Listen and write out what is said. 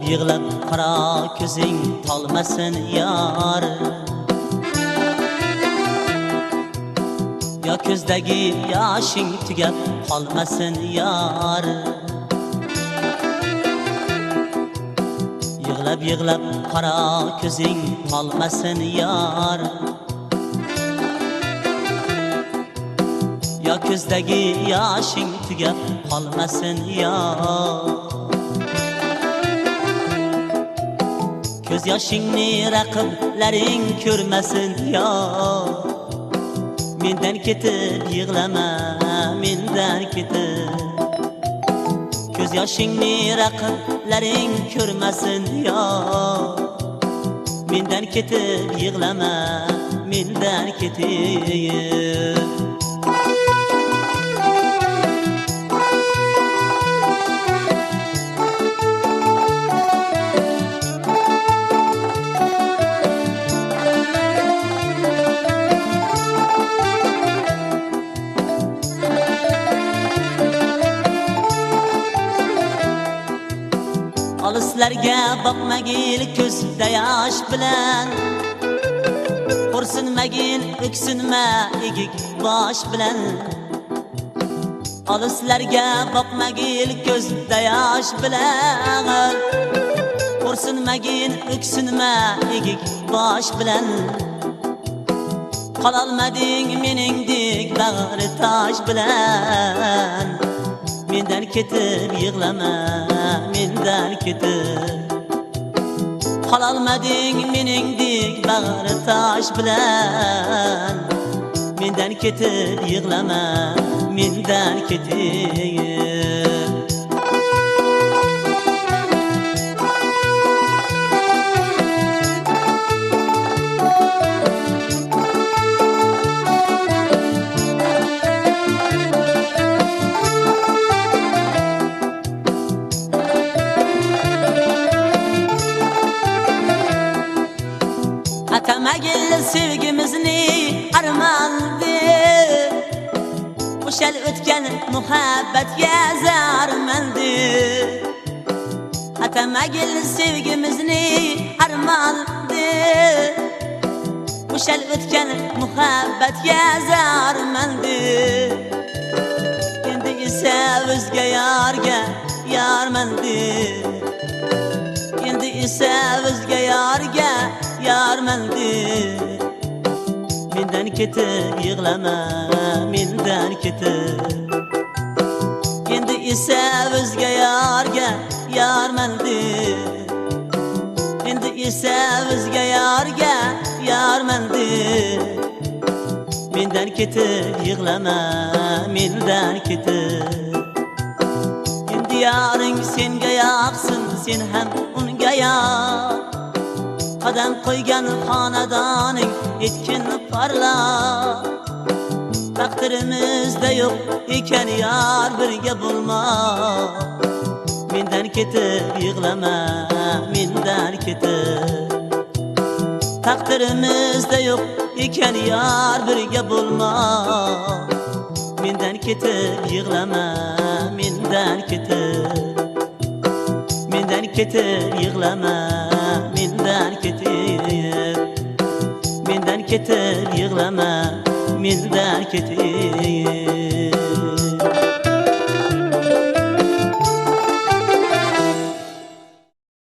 yığlab qara ko'zing tolmasin yar. Ya ko'zdagi yoshing tugab qolmasin yar. Yığlab qara ko'zing tolmasin yar. Ya ko'zdagi yoshing tugab qolmasin yar. Ko'z yoshingni raqiblaring ko'rmasin yar. Mendan ketib yig'lama, mendan ketib. Ko'z yoshingni raqiblaring ko'rmasin yar. Mendan ketib yig'lama, mendan ketib. Olislarga boqmagil ko'zda yosh bilan. Xo'rsinmagin, o'ksinma egik bosh bilan. Olislarga boqmagil ko'zda yosh bilan. Xo'rsinmagin, o'ksinma egik bosh bilan. Qololmading meningdek bag'ri tosh bilan. Mendan ketib yig'lama, mendan ketib. Qololmading meningdek bag'ri tosh bilan. Mendan ketib yig'lama, mendan ketib. Atamagil sevgimizni armandi. O'shal o'tgan muhabbatga zarmandi. Atamagil sevgimizni armandi. O'shal o'tgan muhabbatga zarmandi. Endi esa o'zga yorga yormandi. Endi esa o'zga yorga yormandi. Mendan ketib yig'lama, mendan ketib. Endi esa o'zga yorga yormandi. Endi esa o'zga yorga yormandi. Mendan ketib yig'lama, mendan ketib. Endi yoring senga yoqsin, sen ham unga yoq. Qadam qo'ygan xonadoning etkin parla. Taqdirimizda yo'q ekan yor birga bo'lma. Mendan ketib yig'lama, mendan ketib. Taqdirimizda yo'q ekan yor birga bo'lma. Mendan ketib yig'lama, mendan ketib. Mendan ketib yig'lama, mendan ketib. Mendan ketib yig'lama, mendan ketib.